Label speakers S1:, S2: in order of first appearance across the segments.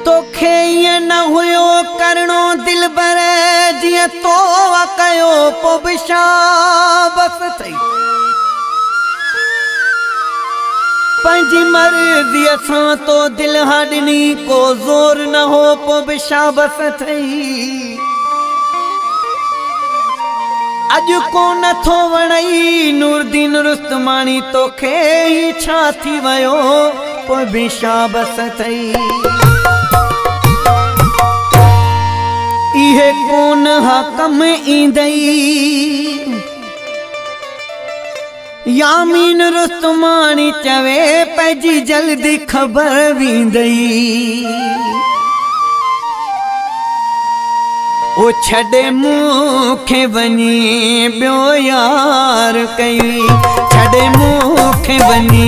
S1: तोखे ये न हुयो करणो दिल बर जिया तो कयो पो बिशाबस थई पंजी मर्जी असां तो दिल हाडनी को जोर न हो पो बिशाबस थई अज को नथो वणई नूरदीन रुस्तमानी तोखे ही छा थी वयो पो बिशाबस थई इहे कोन हा कम ईंदई यामीन रुस्तमानी चवे पैजी जल्दी खबर वींदई ओ छड़े मूंखे वनी बियो यार कई छड़े मूंखे वनी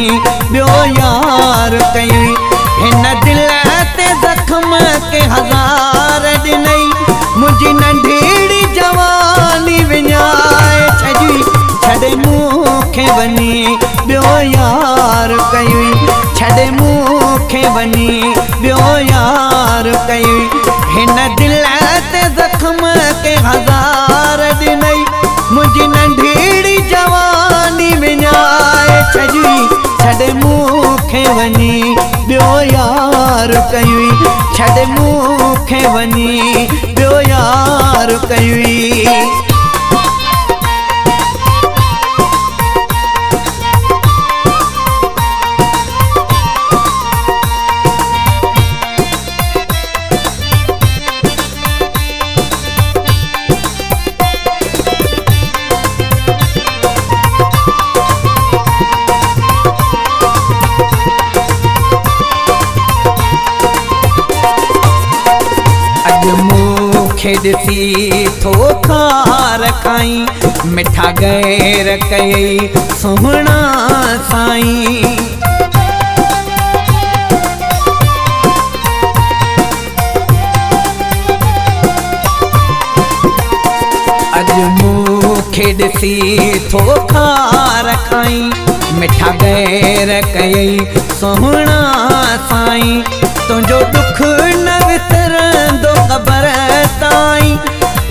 S1: बियो यार कई हिन दिल ते जख्म के हजार ॾिनई मुझी नंढीड़ी जवानी विञाए छजी छड़े मूंखे वनी बियो यार कई छड़े मूंखे वनी बियो यार कई हिन दिल ते जख्म के हजार ॾिनई मुझी नंढीड़ी जवानी विञाए छजी छड़े मूंखे वनी बियो यार कई छड़े मूंखे वनी बियो यार कई ॾिसी थो खार खाई मिठा गैर कई सुहिणा साईं अॼु मूंखे ॾिसी थो खार खाई मिठा गैर कई सुहिणा साईं तुंहिंजो दुख न विसरंदो ख़बर ताईं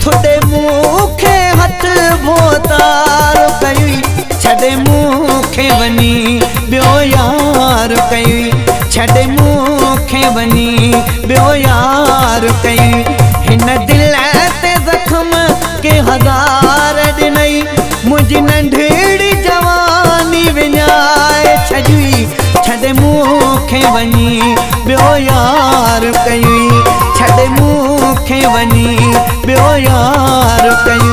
S1: थोड़े मूंखे हथ भोतार कई छड़े मूंखे वनी बियो यार कई छड़े मूंखे वनी बियो यार कई हिन दिल ते जख्म के हजार ॾिनई मुझी नंढीड़ी जवानी विञाए छजी छड़े मूंखे वनी बियो यार कई छड़े मूंखे वनी बियो यार कई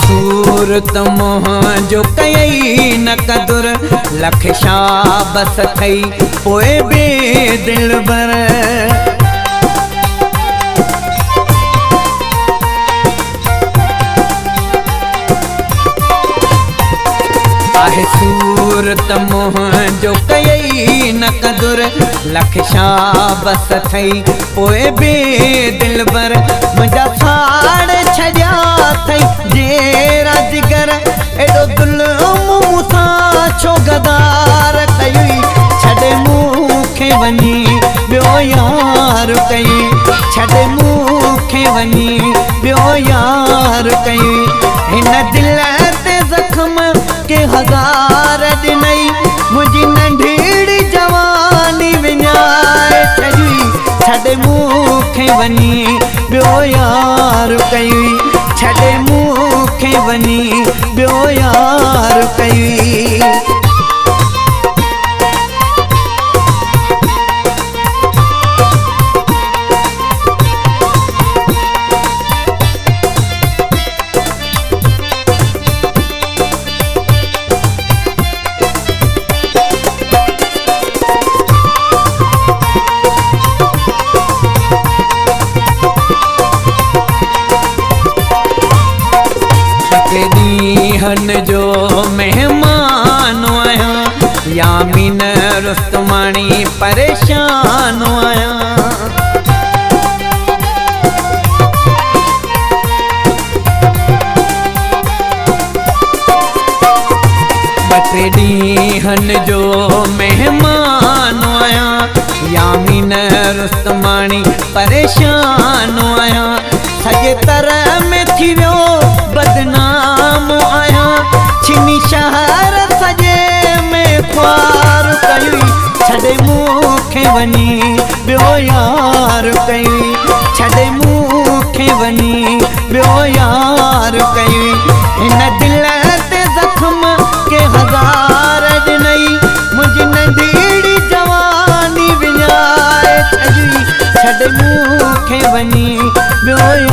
S1: सूरत मोहन जो कई न कदुर लख शाबस थई पोए बे दिल बर आहे सूरत मोहन जो कई न कदुर लख शाबस थई पोए बे दिल बर मुंहिंजा साड़ छॾिया थई जेरा जिगर एडो दुल्म मूंसां छो गदार कई छड़े मूंखे वनी बियो यार कई छड़े मूंखे वनी बियो यार कई हिन दिल ते जख्म के हजार ॾिनई मुझी नंढीड़ी जवानी विञाए छजी छड़े मूंखे वनी बियो यार कई छड़े मूंखे वनी बियो यार कई हन जो मेहमान आया यामीन रुस्तमानी परेशान आया। बटे ॾींहंनि जो मेहमान आया यामीन रुस्तमानी परेशान आया। सॼे तरह में थी वियो बदनाम आया। छिनी शहर सॼे में ख्वार कई छॾे मूंखे वञी ॿियो यार कई। छॾे मूंखे वञी ॿियो यार कई। हिन दिल ते ज़ख्म के हज़ार ॾिनई मुंहिंजी नंढड़ी जवानी विञाए छॾी। छॾे मूंखे वञी ॿियो